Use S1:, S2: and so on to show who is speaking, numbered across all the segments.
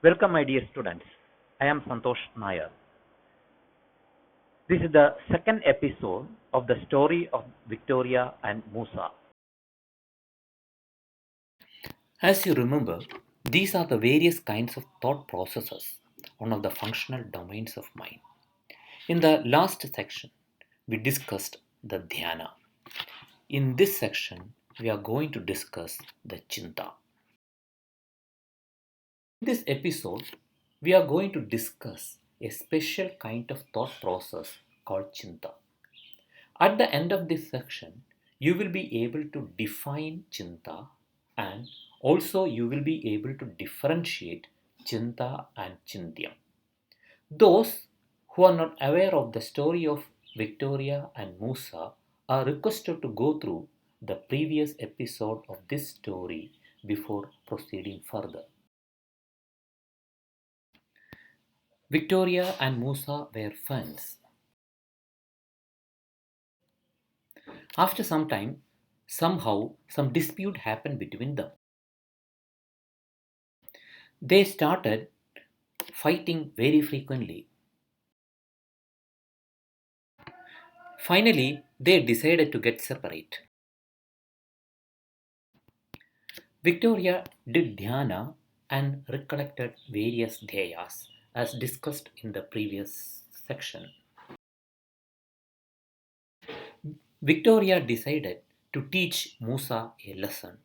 S1: Welcome, my dear students. I am Santosh Nair. This is the second episode of the story of Victoria and Musa.
S2: As you remember, these are the various kinds of thought processes, one of the functional domains of mind. In the last section, we discussed the dhyana. In this section, we are going to discuss the Chinta. In this episode, we are going to discuss a special kind of thought process called Chinta. At the end of this section, you will be able to define Chinta and also you will be able to differentiate Chinta and Chintyam. Those who are not aware of the story of Victoria and Musa are requested to go through the previous episode of this story before proceeding further. Victoria and Musa were friends. After some time, somehow some dispute happened between them. They started fighting very frequently. Finally, they decided to get separate. Victoria did dhyana and recollected various dhyas as discussed in the previous section. Victoria decided to teach Musa a lesson.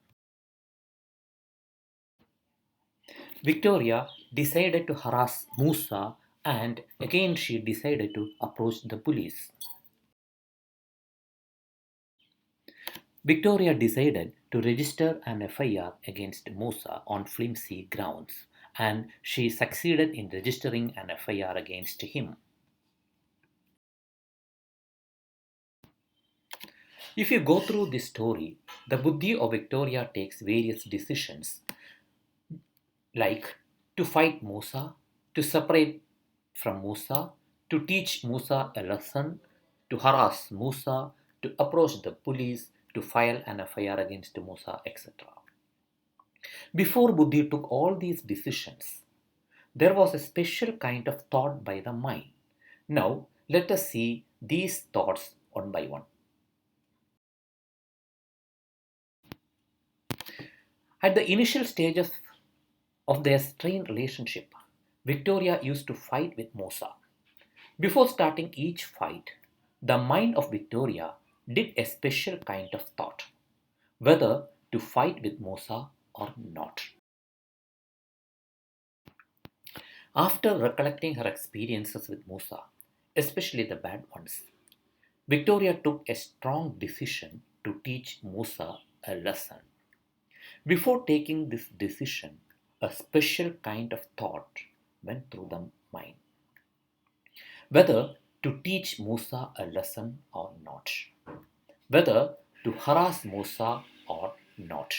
S2: Victoria decided to harass Musa and again she decided to approach the police. Victoria decided to register an FIR against Musa on flimsy grounds, and she succeeded in registering an FIR against him. If you go through this story, the Buddhi of Victoria takes various decisions like to fight Musa, to separate from Musa, to teach Musa a lesson, to harass Musa, to approach the police, to file an FIR against Musa, etc. Before Buddhi took all these decisions, there was a special kind of thought by the mind. Now, let us see these thoughts one by one. At the initial stages of their strained relationship, Victoria used to fight with Musa. Before starting each fight, the mind of Victoria did a special kind of thought whether to fight with Musa or not. After recollecting her experiences with Musa, especially the bad ones, Victoria took a strong decision to teach Musa a lesson. Before taking this decision, a special kind of thought went through the mind whether to teach Musa a lesson or not, whether to harass Musa or not.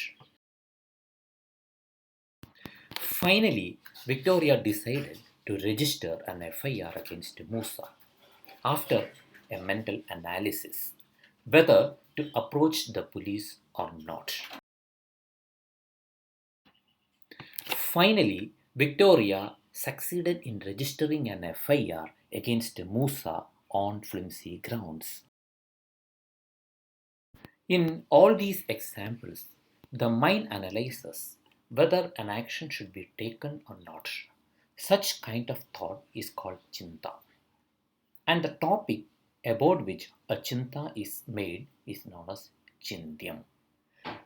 S2: Finally, Victoria decided to register an FIR against Musa after a mental analysis whether to approach the police or not. Finally, Victoria succeeded in registering an FIR against Musa on flimsy grounds. In all these examples, the mind analyzes whether an action should be taken or not. Such kind of thought is called Chinta. And the topic about which a Chinta is made is known as Chintyam.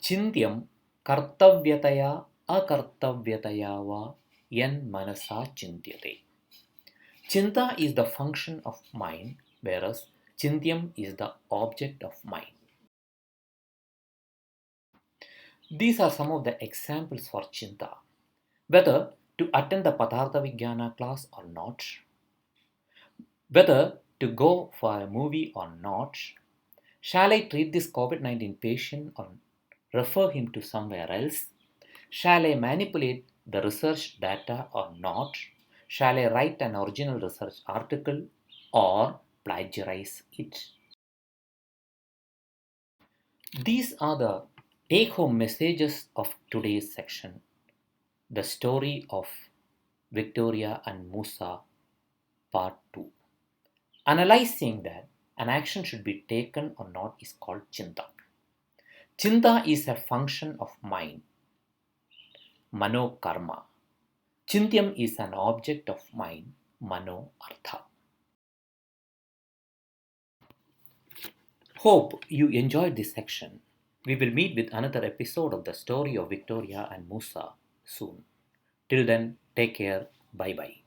S2: Chintyam kartavyataya akartavyataya va yan manasa chintyate. Chinta is the function of mind, whereas Chintyam is the object of mind. These are some of the examples for Chinta. Whether to attend the Padartha Vijnana class or not, whether to go for a movie or not, shall I treat this COVID 19 patient or refer him to somewhere else? Shall I manipulate the research data or not? Shall I write an original research article or plagiarize it? These are the take home messages of today's section, the story of Victoria and Musa, Part 2. Analyzing that an action should be taken or not is called Chinta. Chinta is a function of mind, Mano Karma. Chintyam is an object of mind, Mano Artha. Hope you enjoyed this section. We will meet with another episode of the story of Victoria and Musa soon. Till then, take care. Bye bye.